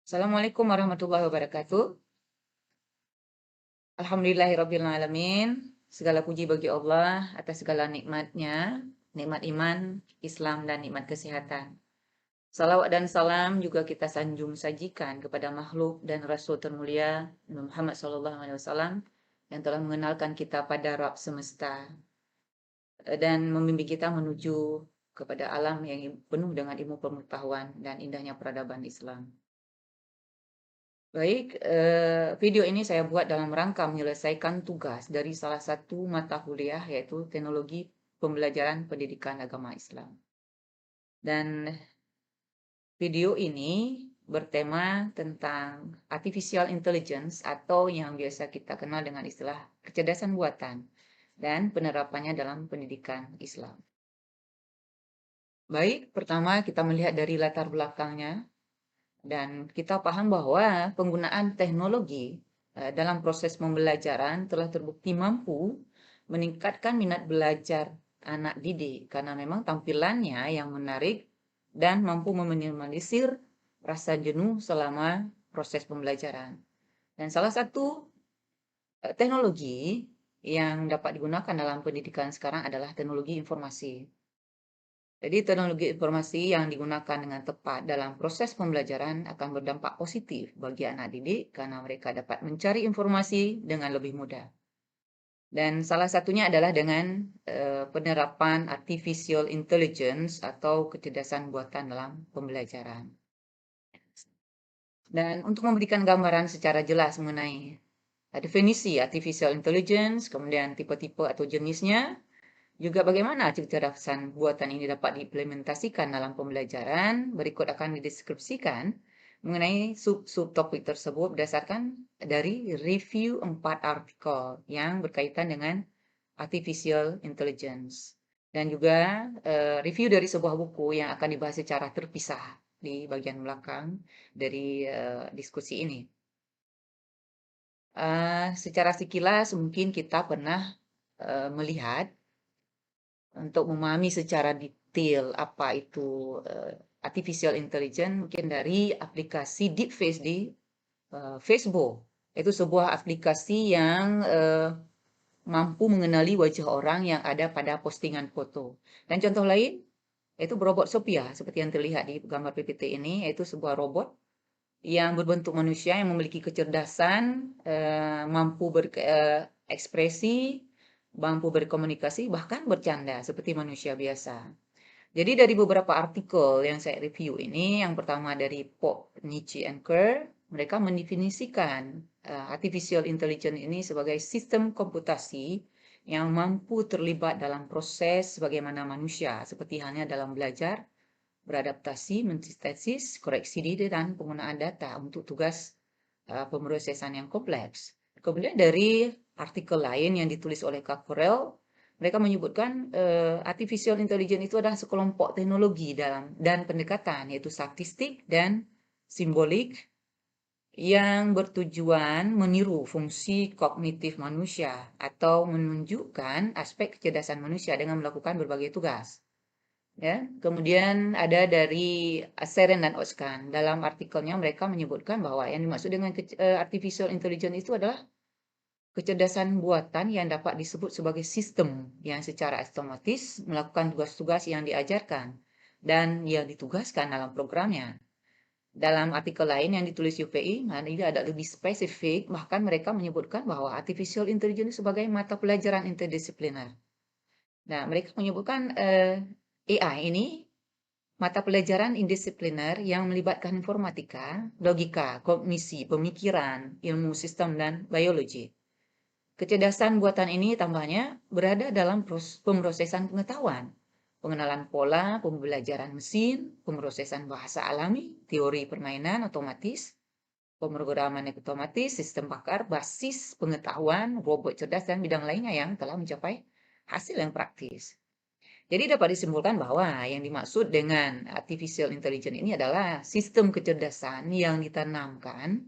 Assalamualaikum warahmatullahi wabarakatuh. Alhamdulillahirrabbilalamin. Segala puji bagi Allah atas segala nikmatnya, nikmat iman, Islam, dan nikmat kesehatan. Salawat dan salam juga kita sanjung sajikan kepada makhluk dan Rasul termulia Muhammad SAW yang telah mengenalkan kita pada Rabb semesta dan membimbing kita menuju kepada alam yang penuh dengan ilmu pengetahuan dan indahnya peradaban Islam. Baik, video ini saya buat dalam rangka menyelesaikan tugas dari salah satu mata kuliah yaitu Teknologi Pembelajaran Pendidikan Agama Islam. Dan video ini bertema tentang artificial intelligence atau yang biasa kita kenal dengan istilah kecerdasan buatan dan penerapannya dalam pendidikan Islam. Baik, pertama kita melihat dari latar belakangnya. Dan kita paham bahwa penggunaan teknologi dalam proses pembelajaran telah terbukti mampu meningkatkan minat belajar anak didik karena memang tampilannya yang menarik dan mampu meminimalisir rasa jenuh selama proses pembelajaran. Dan salah satu teknologi yang dapat digunakan dalam pendidikan sekarang adalah teknologi informasi. Jadi teknologi informasi yang digunakan dengan tepat dalam proses pembelajaran akan berdampak positif bagi anak didik karena mereka dapat mencari informasi dengan lebih mudah. Dan salah satunya adalah dengan penerapan artificial intelligence atau kecerdasan buatan dalam pembelajaran. Dan untuk memberikan gambaran secara jelas mengenai definisi artificial intelligence, kemudian tipe-tipe atau jenisnya, juga bagaimana kecerdasan buatan ini dapat diimplementasikan dalam pembelajaran, berikut akan dideskripsikan mengenai sub-topik tersebut berdasarkan dari review 4 artikel yang berkaitan dengan artificial intelligence. Dan juga review dari sebuah buku yang akan dibahas secara terpisah di bagian belakang dari diskusi ini. Secara sekilas mungkin kita pernah melihat untuk memahami secara detail apa itu artificial intelligence mungkin dari aplikasi Deepface di Facebook. Itu sebuah aplikasi yang mampu mengenali wajah orang yang ada pada postingan foto. Dan contoh lain yaitu robot Sophia seperti yang terlihat di gambar PPT ini, yaitu sebuah robot yang berbentuk manusia yang memiliki kecerdasan, mampu berekspresi, mampu berkomunikasi, bahkan bercanda seperti manusia biasa. Jadi dari beberapa artikel yang saya review ini, yang pertama dari Pop, Nietzsche, and Kerr, mereka mendefinisikan artificial intelligence ini sebagai sistem komputasi yang mampu terlibat dalam proses sebagaimana manusia, seperti halnya dalam belajar, beradaptasi, mensintesis, koreksi diri, dan penggunaan data untuk tugas pemrosesan yang kompleks. Kemudian dari artikel lain yang ditulis oleh Kakurel, mereka menyebutkan artificial intelligence itu adalah sekelompok teknologi dan pendekatan, yaitu statistik dan simbolik yang bertujuan meniru fungsi kognitif manusia atau menunjukkan aspek kecerdasan manusia dengan melakukan berbagai tugas. Ya, kemudian ada dari Seren dan Oskan. Dalam artikelnya mereka menyebutkan bahwa yang dimaksud dengan artificial intelligence itu adalah kecerdasan buatan yang dapat disebut sebagai sistem yang secara otomatis melakukan tugas-tugas yang diajarkan dan yang ditugaskan dalam programnya. Dalam artikel lain yang ditulis UPI, ini ada lebih spesifik, bahkan mereka menyebutkan bahwa artificial intelligence sebagai mata pelajaran interdisipliner. Nah, mereka menyebutkan AI ini mata pelajaran indisipliner yang melibatkan informatika, logika, kognisi, pemikiran, ilmu sistem, dan biologi. Kecerdasan buatan ini tambahnya berada dalam pemrosesan pengetahuan, pengenalan pola, pembelajaran mesin, pemrosesan bahasa alami, teori permainan otomatis, pemrograman otomatis, sistem pakar, basis pengetahuan, robot cerdas, dan bidang lainnya yang telah mencapai hasil yang praktis. Jadi dapat disimpulkan bahwa yang dimaksud dengan artificial intelligence ini adalah sistem kecerdasan yang ditanamkan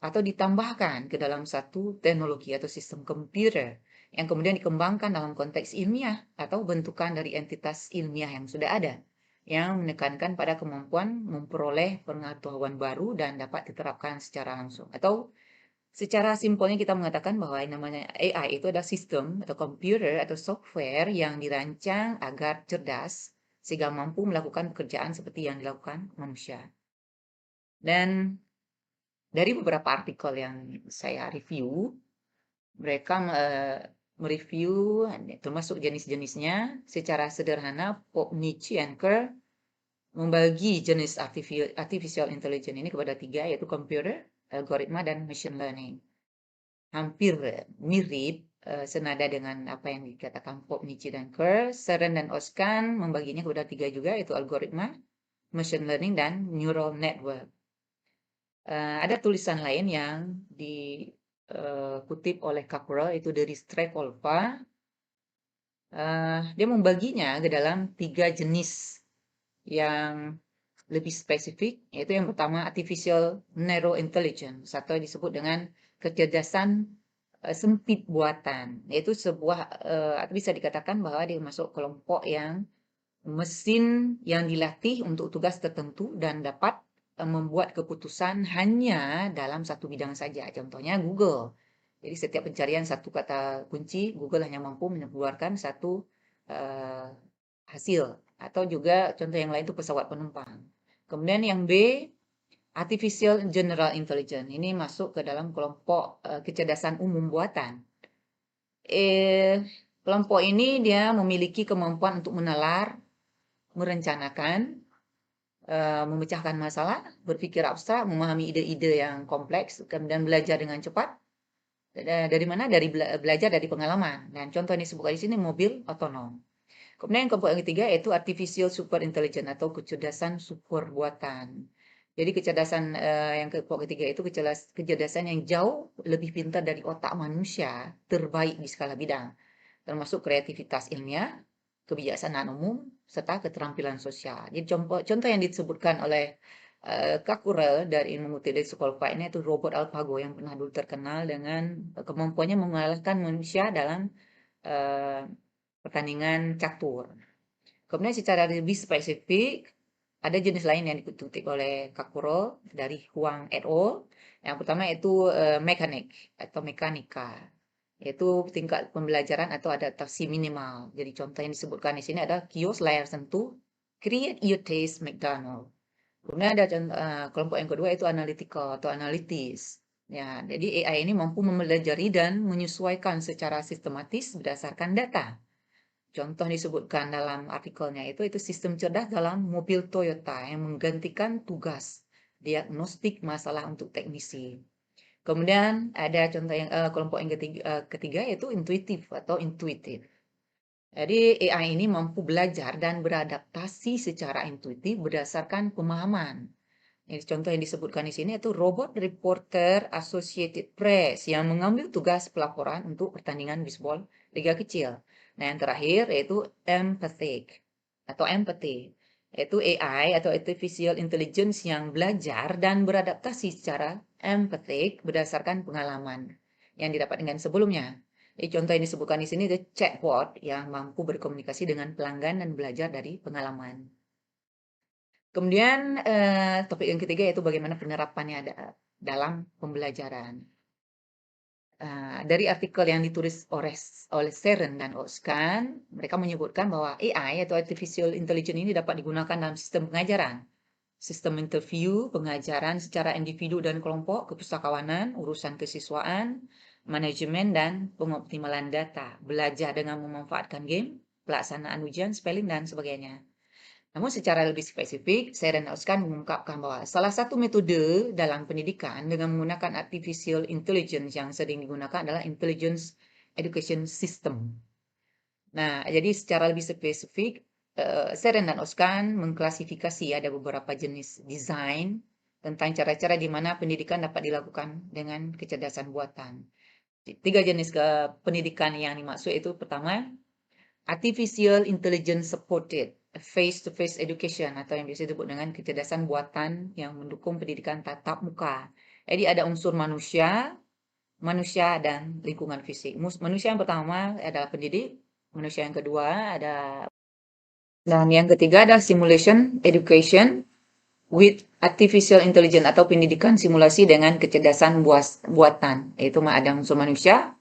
atau ditambahkan ke dalam satu teknologi atau sistem komputer yang kemudian dikembangkan dalam konteks ilmiah atau bentukan dari entitas ilmiah yang sudah ada. yang menekankan pada kemampuan memperoleh pengetahuan baru dan dapat diterapkan secara langsung. Atau secara simpelnya kita mengatakan bahwa yang namanya AI itu adalah sistem atau komputer atau software yang dirancang agar cerdas sehingga mampu melakukan pekerjaan seperti yang dilakukan manusia. Dan dari beberapa artikel yang saya review, mereka mereview termasuk jenis-jenisnya secara sederhana. Popnichi and Kerr membagi jenis artificial intelligence ini kepada 3, yaitu computer, algoritma, dan machine learning. Hampir mirip senada dengan apa yang dikatakan Popnichi dan Kerr. Seren dan Oskan membaginya kepada 3 juga, yaitu algoritma, machine learning, dan neural network. Ada tulisan lain yang dikutip oleh Kakura, itu dari Strekolva. Dia membaginya ke dalam 3 jenis yang lebih spesifik, yaitu yang pertama artificial narrow intelligence atau disebut dengan kecerdasan sempit buatan, yaitu sebuah atau bisa dikatakan bahwa dia masuk kelompok yang mesin yang dilatih untuk tugas tertentu dan dapat membuat keputusan hanya dalam satu bidang saja. Contohnya Google. Jadi setiap pencarian satu kata kunci, Google hanya mampu mengeluarkan satu hasil. Atau juga contoh yang lain itu pesawat penumpang. Kemudian yang B, artificial general intelligence. Ini masuk ke dalam kelompok kecerdasan umum buatan. Kelompok ini dia memiliki kemampuan untuk menalar, merencanakan, memecahkan masalah, berpikir abstrak, memahami ide-ide yang kompleks, kemudian belajar dengan cepat. Dari mana? Dari belajar dari pengalaman. Dan contoh yang disebutkan di sini mobil otonom. Kemudian yang kelompok yang ketiga yaitu artificial super intelligence atau kecerdasan super buatan. Jadi kecerdasan yang kelompok ketiga itu kecerdasan yang jauh lebih pintar dari otak manusia, terbaik di skala bidang, termasuk kreativitas ilmiah, kebijaksanaan umum, serta keterampilan sosial. Jadi contoh yang disebutkan oleh Kakura dari mengutip dari Sekolpa ini itu robot AlphaGo yang pernah dulu terkenal dengan kemampuannya mengalahkan manusia dalam pertandingan catur. Kemudian secara lebih spesifik, ada jenis lain yang dikutip oleh Kakuro dari Huang et al. Yang pertama itu mekanik atau mekanika, yaitu tingkat pembelajaran atau adaptasi minimal. Jadi contoh yang disebutkan di sini ada kios layar sentuh, create your taste McDonald. Kemudian ada kelompok yang kedua itu analytical atau analitis. Ya, jadi AI ini mampu mempelajari dan menyesuaikan secara sistematis berdasarkan data. Contoh disebutkan dalam artikelnya itu sistem cerdas dalam mobil Toyota yang menggantikan tugas diagnostik masalah untuk teknisi. Kemudian ada contoh yang kelompok yang ketiga yaitu intuitif atau intuitif. Jadi AI ini mampu belajar dan beradaptasi secara intuitif berdasarkan pemahaman. Jadi, contoh yang disebutkan di sini itu robot reporter Associated Press yang mengambil tugas pelaporan untuk pertandingan bisbol liga kecil. Nah, yang terakhir yaitu empathic atau empathy, yaitu AI atau artificial intelligence yang belajar dan beradaptasi secara empathic berdasarkan pengalaman yang didapat dengan sebelumnya. Jadi, contoh yang disebutkan di sini itu chatbot yang mampu berkomunikasi dengan pelanggan dan belajar dari pengalaman. Kemudian topik yang ketiga yaitu bagaimana penerapannya dalam pembelajaran. Dari artikel yang ditulis oleh Seren dan Oskan, mereka menyebutkan bahwa AI atau artificial intelligence ini dapat digunakan dalam sistem pengajaran, sistem interview, pengajaran secara individu dan kelompok, kepustakawanan, urusan kesiswaan, manajemen, dan pengoptimalan data, belajar dengan memanfaatkan game, pelaksanaan ujian, spelling, dan sebagainya. Namun secara lebih spesifik, saya dan Oskan mengungkapkan bahwa salah satu metode dalam pendidikan dengan menggunakan artificial intelligence yang sering digunakan adalah intelligence education system. Nah, jadi secara lebih spesifik, Seren dan Oskan mengklasifikasi ada beberapa jenis desain tentang cara-cara di mana pendidikan dapat dilakukan dengan kecerdasan buatan. 3 jenis pendidikan yang dimaksud itu pertama, artificial intelligence supported face-to-face education atau yang biasa disebut dengan kecerdasan buatan yang mendukung pendidikan tatap muka. Jadi ada unsur manusia dan lingkungan fisik. Manusia yang pertama adalah pendidik, manusia yang kedua ada Dan yang ketiga adalah simulation education with artificial intelligence atau pendidikan simulasi dengan kecerdasan buatan, yaitu ada unsur manusia,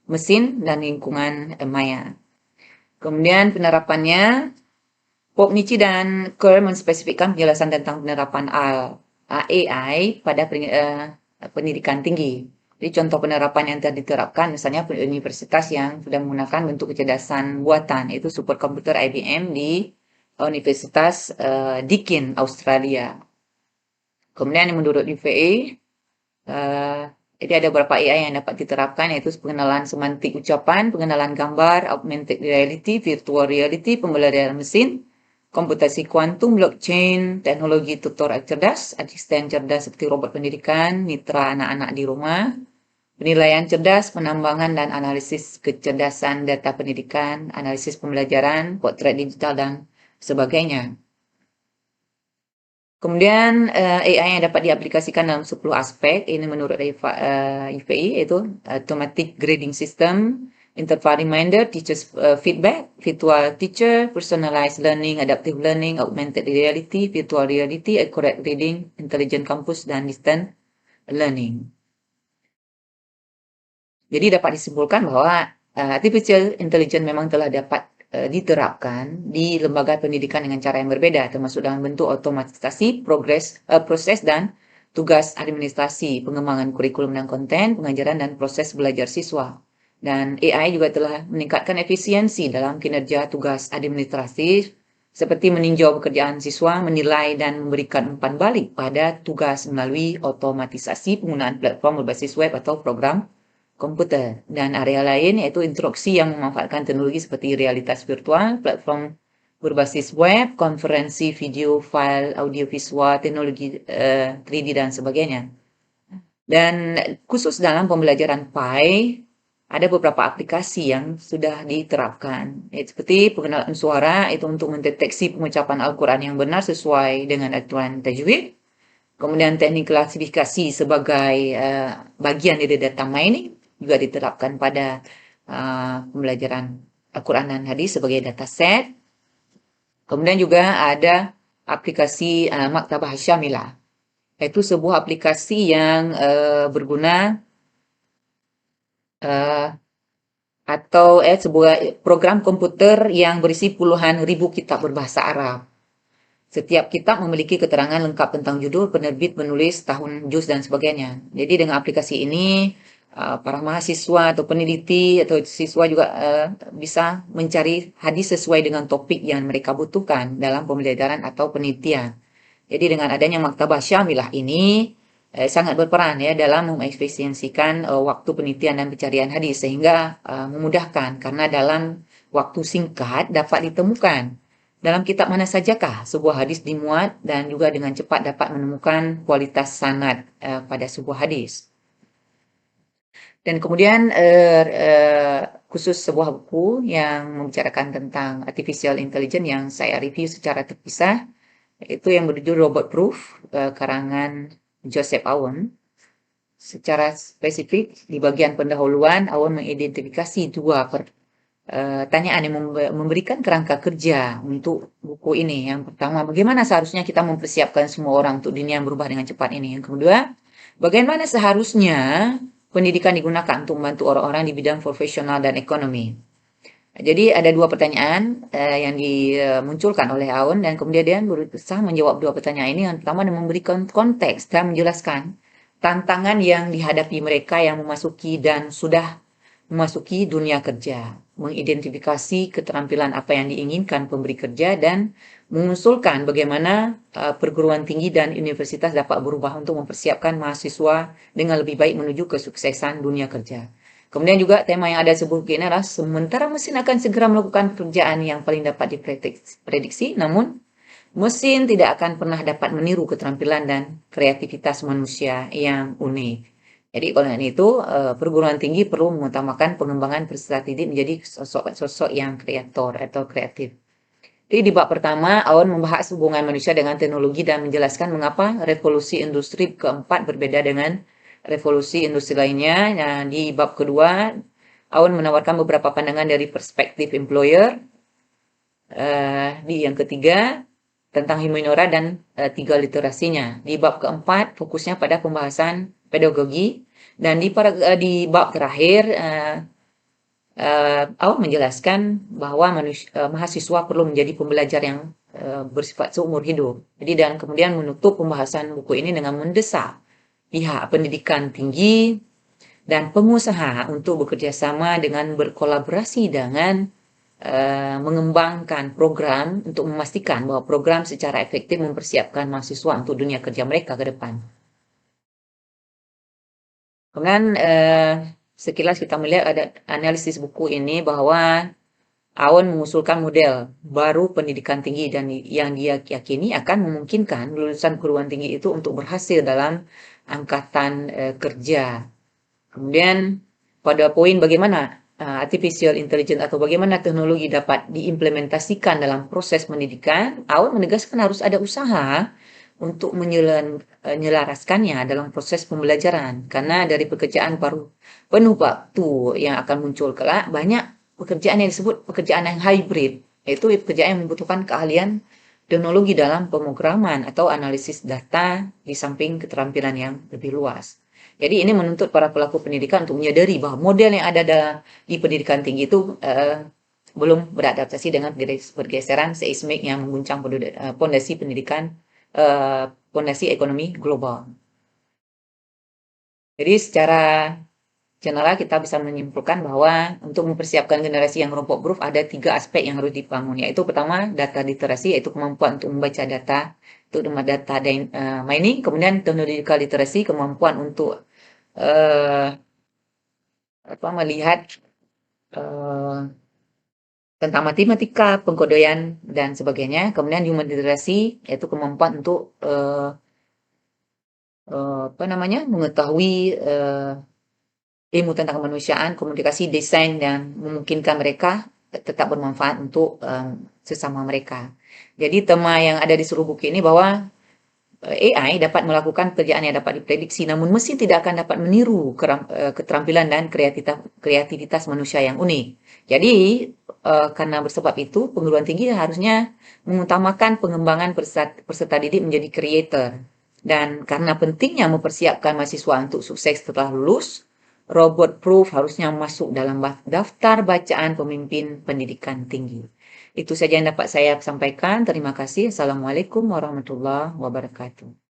mesin, dan lingkungan maya. Kemudian penerapannya, Popnici dan Kerr menspesifikkan penjelasan tentang penerapan AI pada pendidikan tinggi. Jadi contoh penerapan yang telah diterapkan, misalnya universitas yang sudah menggunakan bentuk kecerdasan buatan, yaitu superkomputer IBM di Universitas Deakin, Australia. Kemudian menurut UVA, jadi ada beberapa AI yang dapat diterapkan, yaitu pengenalan semantik ucapan, pengenalan gambar, augmented reality, virtual reality, pembelajaran mesin, komputasi kuantum, blockchain, teknologi tutor cerdas, asisten cerdas seperti robot pendidikan, mitra anak-anak di rumah, penilaian cerdas, penambangan dan analisis kecerdasan data pendidikan, analisis pembelajaran, potret digital, dan sebagainya. Kemudian AI yang dapat diaplikasikan dalam 10 aspek, ini menurut IFAI, yaitu automatic grading system, interval reminder, teacher's feedback, virtual teacher, personalized learning, adaptive learning, augmented reality, virtual reality, accurate reading, intelligent campus, dan distance learning. Jadi dapat disimpulkan bahwa artificial intelligence memang telah dapat diterapkan di lembaga pendidikan dengan cara yang berbeda, termasuk dalam bentuk otomatisasi proses dan tugas administrasi, pengembangan kurikulum dan konten, pengajaran dan proses belajar siswa. Dan AI juga telah meningkatkan efisiensi dalam kinerja tugas administratif, seperti meninjau pekerjaan siswa, menilai dan memberikan umpan balik pada tugas melalui otomatisasi penggunaan platform berbasis web atau program komputer. Dan area lain yaitu interaksi yang memanfaatkan teknologi seperti realitas virtual, platform berbasis web, konferensi video, file, audio visual, teknologi 3D, dan sebagainya. Dan khusus dalam pembelajaran PAI, ada beberapa aplikasi yang sudah diterapkan. Seperti pengenalan suara, itu untuk mendeteksi pengucapan Al-Quran yang benar sesuai dengan aturan tajwid. Kemudian teknik klasifikasi sebagai bagian dari data mining juga diterapkan pada pembelajaran Al-Quran dan Hadis sebagai dataset. Kemudian juga ada aplikasi Maktabah Syamilah, yaitu sebuah aplikasi yang berguna atau sebuah program komputer yang berisi puluhan ribu kitab berbahasa Arab. Setiap kitab memiliki keterangan lengkap tentang judul, penerbit, penulis, tahun, juz, dan sebagainya. Jadi dengan aplikasi ini, para mahasiswa atau peneliti atau siswa juga bisa mencari hadis sesuai dengan topik yang mereka butuhkan dalam pembelajaran atau penelitian. Jadi dengan adanya Maktabah Syamilah ini sangat berperan ya dalam mengefisiensikan waktu penelitian dan pencarian hadis, sehingga memudahkan karena dalam waktu singkat dapat ditemukan dalam kitab mana sajakah sebuah hadis dimuat, dan juga dengan cepat dapat menemukan kualitas sanad pada sebuah hadis. Dan kemudian khusus sebuah buku yang membicarakan tentang artificial intelligence yang saya review secara terpisah, itu yang berjudul Robot Proof, karangan Joseph Aoun. Secara spesifik di bagian pendahuluan, Aoun mengidentifikasi dua pertanyaan yang memberikan kerangka kerja untuk buku ini. Yang pertama, bagaimana seharusnya kita mempersiapkan semua orang untuk dunia yang berubah dengan cepat ini. Yang kedua, bagaimana seharusnya pendidikan digunakan untuk membantu orang-orang di bidang profesional dan ekonomi. Jadi ada dua pertanyaan yang dimunculkan oleh Aoun, dan kemudian dia berusaha menjawab dua pertanyaan ini. Yang pertama, memberikan konteks dan menjelaskan tantangan yang dihadapi mereka yang memasuki dan sudah memasuki dunia kerja, mengidentifikasi keterampilan apa yang diinginkan pemberi kerja, dan mengusulkan bagaimana perguruan tinggi dan universitas dapat berubah untuk mempersiapkan mahasiswa dengan lebih baik menuju kesuksesan dunia kerja. Kemudian juga tema yang ada sebuah ini adalah sementara mesin akan segera melakukan pekerjaan yang paling dapat diprediksi, namun mesin tidak akan pernah dapat meniru keterampilan dan kreativitas manusia yang unik. Jadi oleh itu, perguruan tinggi perlu mengutamakan pengembangan peserta didik menjadi sosok yang kreator atau kreatif. Jadi di bab pertama, Aoun membahas hubungan manusia dengan teknologi dan menjelaskan mengapa revolusi industri keempat berbeda dengan revolusi industri lainnya. Nah, di bab kedua, Aoun menawarkan beberapa pandangan dari perspektif employer. di yang ketiga tentang humaniora dan 3 literasinya. Di bab keempat fokusnya pada pembahasan pedagogi dan di bab terakhir awak menjelaskan bahwa mahasiswa perlu menjadi pembelajar yang bersifat seumur hidup. Jadi dan kemudian menutup pembahasan buku ini dengan mendesak pihak pendidikan tinggi dan pengusaha untuk bekerja sama dengan berkolaborasi dengan mengembangkan program untuk memastikan bahwa program secara efektif mempersiapkan mahasiswa untuk dunia kerja mereka ke depan. Kemudian sekilas kita melihat ada analisis buku ini bahwa Awan mengusulkan model baru pendidikan tinggi dan yang dia yakini akan memungkinkan lulusan perguruan tinggi itu untuk berhasil dalam angkatan kerja. Kemudian pada poin bagaimana artificial intelligence atau bagaimana teknologi dapat diimplementasikan dalam proses pendidikan, Awan menegaskan harus ada usaha untuk menyelaraskannya dalam proses pembelajaran. Karena dari pekerjaan penuh waktu yang akan muncul kelak, banyak pekerjaan yang disebut pekerjaan yang hybrid, yaitu pekerjaan yang membutuhkan keahlian teknologi dalam pemrograman atau analisis data di samping keterampilan yang lebih luas. Jadi ini menuntut para pelaku pendidikan untuk menyadari bahwa model yang ada di pendidikan tinggi itu belum beradaptasi dengan pergeseran seismik yang mengguncang pondasi pendidikan, pondasi ekonomi global. Jadi secara general kita bisa menyimpulkan bahwa untuk mempersiapkan generasi yang kelompok groove ada 3 aspek yang harus dibangun, yaitu pertama data literasi, yaitu kemampuan untuk membaca data, untuk data mining, kemudian technological literasi, kemampuan untuk melihat tentang matematika, pengkodean dan sebagainya, kemudian human literasi, yaitu kemampuan untuk mengetahui ilmu tentang kemanusiaan, komunikasi, desain, dan memungkinkan mereka tetap bermanfaat untuk sesama mereka. Jadi tema yang ada di seluruh buku ini bahwa AI dapat melakukan pekerjaan yang dapat diprediksi, namun mesin tidak akan dapat meniru keterampilan dan kreativitas manusia yang unik. Jadi, karena bersebab itu, perguruan tinggi harusnya mengutamakan pengembangan peserta didik menjadi creator. Dan karena pentingnya mempersiapkan mahasiswa untuk sukses setelah lulus, robot proof harusnya masuk dalam daftar bacaan pemimpin pendidikan tinggi. Itu saja yang dapat saya sampaikan. Terima kasih. Assalamualaikum warahmatullahi wabarakatuh.